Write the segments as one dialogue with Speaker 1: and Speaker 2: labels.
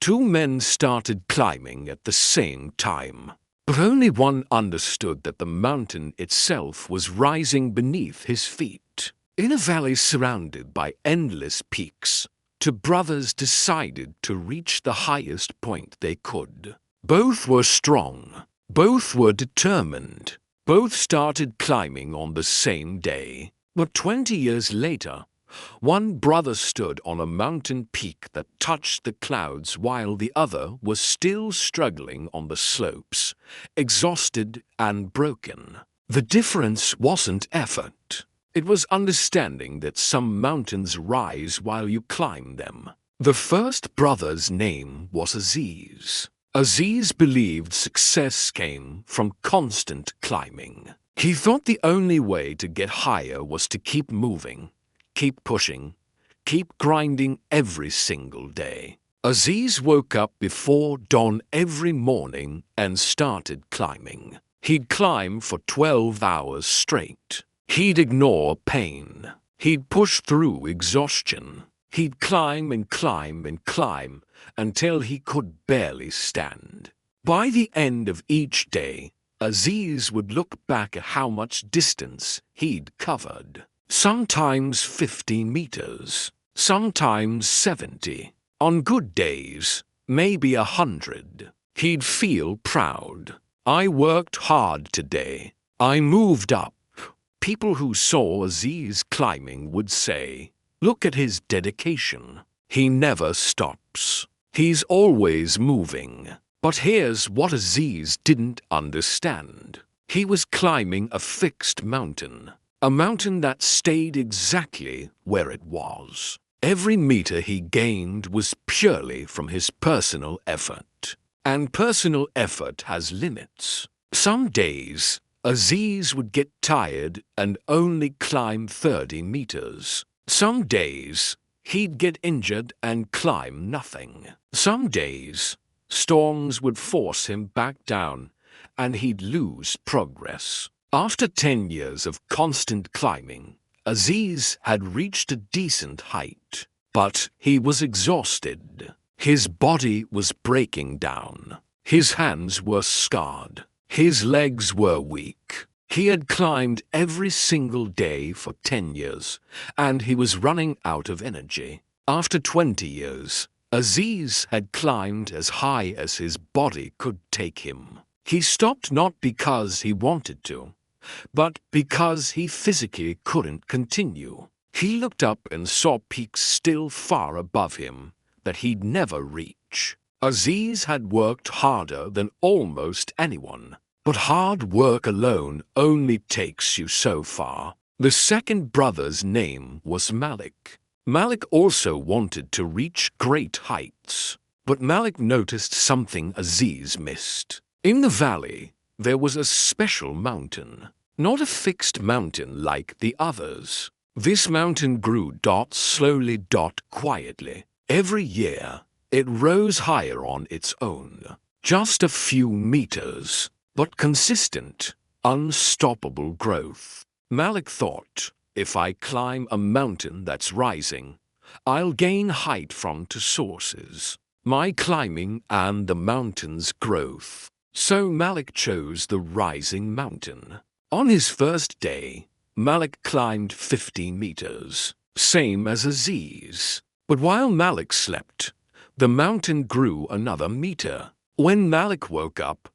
Speaker 1: Two men started climbing at the same time, but only one understood that the mountain itself was rising beneath his feet. In a valley surrounded by endless peaks, two brothers decided to reach the highest point they could. Both were strong. Both were determined. Both started climbing on the same day. But 20 years later, one brother stood on a mountain peak that touched the clouds while the other was still struggling on the slopes, exhausted and broken. The difference wasn't effort. It was understanding that some mountains rise while you climb them. The first brother's name was Aziz. Aziz believed success came from constant climbing. He thought the only way to get higher was to keep moving, keep pushing, keep grinding every single day. Aziz woke up before dawn every morning and started climbing. He'd climb for 12 hours straight. He'd ignore pain. He'd push through exhaustion. He'd climb and climb and climb until he could barely stand. By the end of each day, Aziz would look back at how much distance he'd covered. Sometimes 50 meters, sometimes 70. On good days, maybe 100. He'd feel proud. I worked hard today. I moved up. People who saw Aziz climbing would say, "Look at his dedication. He never stops. He's always moving." But here's what Aziz didn't understand. He was climbing a fixed mountain. A mountain that stayed exactly where it was. Every meter he gained was purely from his personal effort. And personal effort has limits. Some days, Aziz would get tired and only climb 30 meters. Some days, he'd get injured and climb nothing. Some days, storms would force him back down and he'd lose progress. After 10 years of constant climbing, Aziz had reached a decent height. But he was exhausted. His body was breaking down. His hands were scarred. His legs were weak. He had climbed every single day for 10 years, and he was running out of energy. After 20 years, Aziz had climbed as high as his body could take him. He stopped not because he wanted to, but because he physically couldn't continue. He looked up and saw peaks still far above him that he'd never reach. Aziz had worked harder than almost anyone, but hard work alone only takes you so far. The second brother's name was Malik. Malik also wanted to reach great heights, but Malik noticed something Aziz missed. In the valley, there was a special mountain, not a fixed mountain like the others. This mountain grew slowly, quietly. Every year, it rose higher on its own. Just a few meters, but consistent, unstoppable growth. Malik thought, if I climb a mountain that's rising, I'll gain height from two sources, my climbing and the mountain's growth. So Malik chose the rising mountain. On his first day, Malik climbed 50 meters, same as Aziz. But while Malik slept, the mountain grew another meter. When Malik woke up,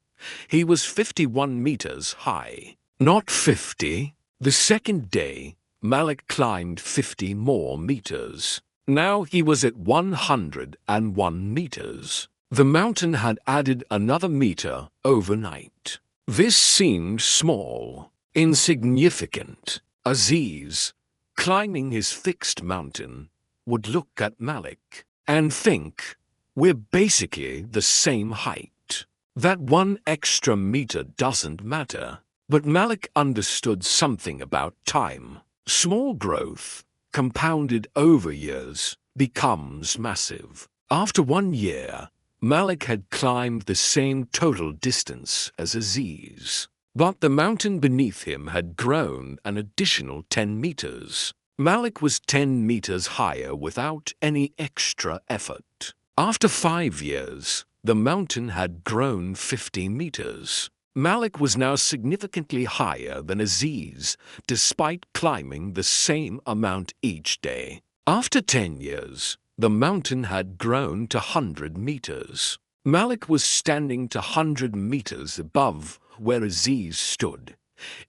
Speaker 1: he was 51 meters high, not 50. The second day, Malik climbed 50 more meters. Now he was at 101 meters. The mountain had added another meter overnight. This seemed small, insignificant. Aziz, climbing his fixed mountain, would look at Malik and think, we're basically the same height. That one extra meter doesn't matter. But Malik understood something about time. Small growth, compounded over years, becomes massive. After 1 year, Malik had climbed the same total distance as Aziz. But the mountain beneath him had grown an additional 10 meters. Malik was 10 meters higher without any extra effort. After 5 years, the mountain had grown 50 meters. Malik was now significantly higher than Aziz, despite climbing the same amount each day. After 10 years, the mountain had grown to 100 meters. Malik was standing to 100 meters above where Aziz stood,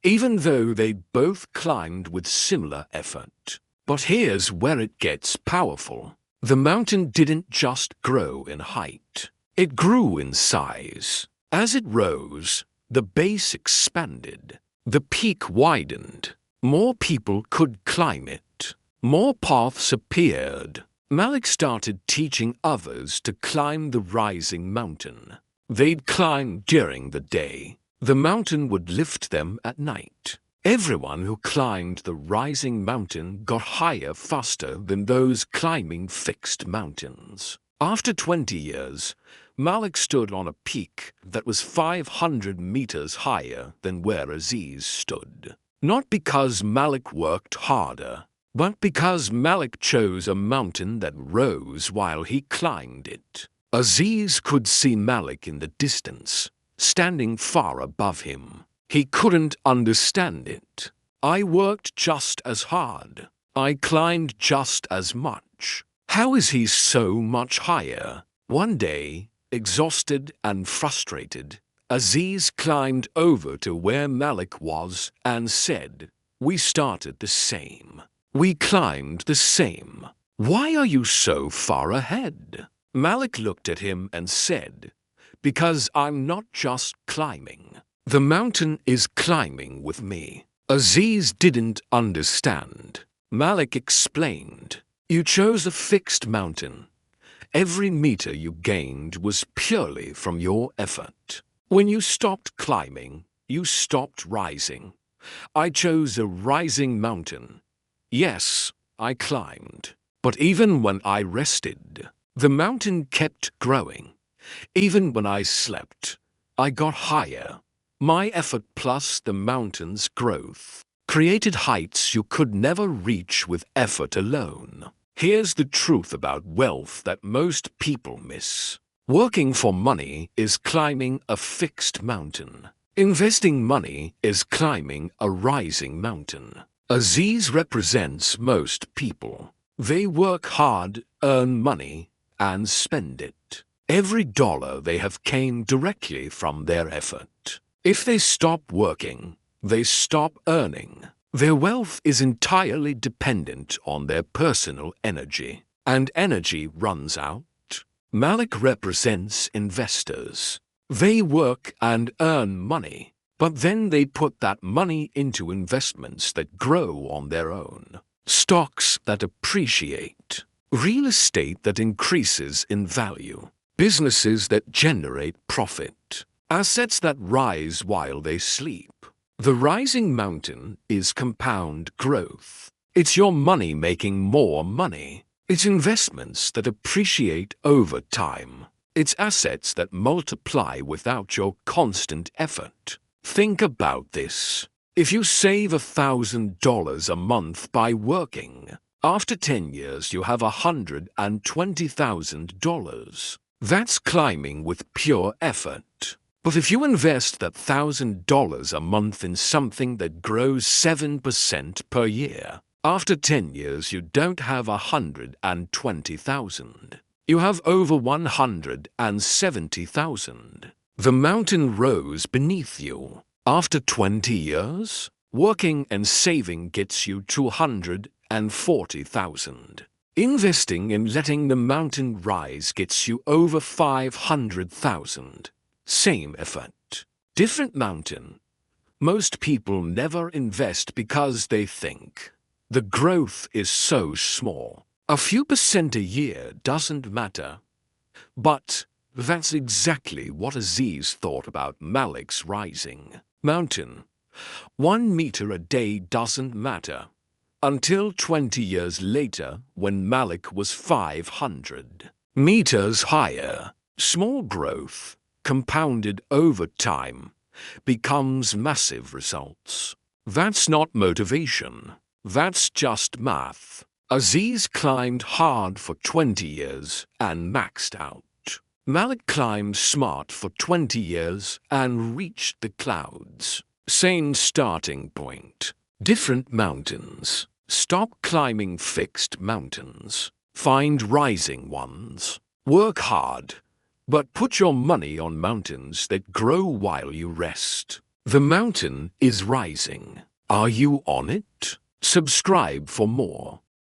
Speaker 1: even though they both climbed with similar effort. But here's where it gets powerful. The mountain didn't just grow in height. It grew in size. As it rose, the base expanded. The peak widened. More people could climb it. More paths appeared. Malik started teaching others to climb the rising mountain. They'd climb during the day. The mountain would lift them at night. Everyone who climbed the rising mountain got higher faster than those climbing fixed mountains. After 20 years, Malik stood on a peak that was 500 meters higher than where Aziz stood. Not because Malik worked harder, but because Malik chose a mountain that rose while he climbed it. Aziz could see Malik in the distance, standing far above him. He couldn't understand it. I worked just as hard. I climbed just as much. How is he so much higher? One day, exhausted and frustrated, Aziz climbed over to where Malik was and said, "We started the same. We climbed the same. Why are you so far ahead?" Malik looked at him and said, "Because I'm not just climbing. The mountain is climbing with me." Aziz didn't understand. Malik explained, "You chose a fixed mountain. Every meter you gained was purely from your effort. When you stopped climbing, you stopped rising. I chose a rising mountain. Yes, I climbed. But even when I rested, the mountain kept growing. Even when I slept, I got higher. My effort plus the mountain's growth created heights you could never reach with effort alone." Here's the truth about wealth that most people miss. Working for money is climbing a fixed mountain. Investing money is climbing a rising mountain. Aziz represents most people. They work hard, earn money, and spend it. Every dollar they have came directly from their effort. If they stop working, they stop earning. Their wealth is entirely dependent on their personal energy, and energy runs out. Malik represents investors. They work and earn money, but then they put that money into investments that grow on their own. Stocks that appreciate, real estate that increases in value, businesses that generate profit, assets that rise while they sleep. The rising mountain is compound growth. It's your money making more money. It's investments that appreciate over time. It's assets that multiply without your constant effort. Think about this. If you save $1,000 a month by working, after 10 years you have $120,000. That's climbing with pure effort. But if you invest that $1,000 a month in something that grows 7% per year, after 10 years you don't have $120,000. You have over $170,000. The mountain rose beneath you. After 20 years, working and saving gets you $240,000. Investing and letting the mountain rise gets you over $500,000. Same effort, different mountain. Most people never invest because they think the growth is so small. A few percent a year doesn't matter. But that's exactly what Aziz thought about Malik's rising mountain. 1 meter a day doesn't matter. Until 20 years later, when Malik was 500 meters higher, small growth, compounded over time, becomes massive results. That's not motivation. That's just math. Aziz climbed hard for 20 years and maxed out. Malik climbed smart for 20 years and reached the clouds. Same starting point. Different mountains. Stop climbing fixed mountains. Find rising ones. Work hard, but put your money on mountains that grow while you rest. The mountain is rising. Are you on it? Subscribe for more.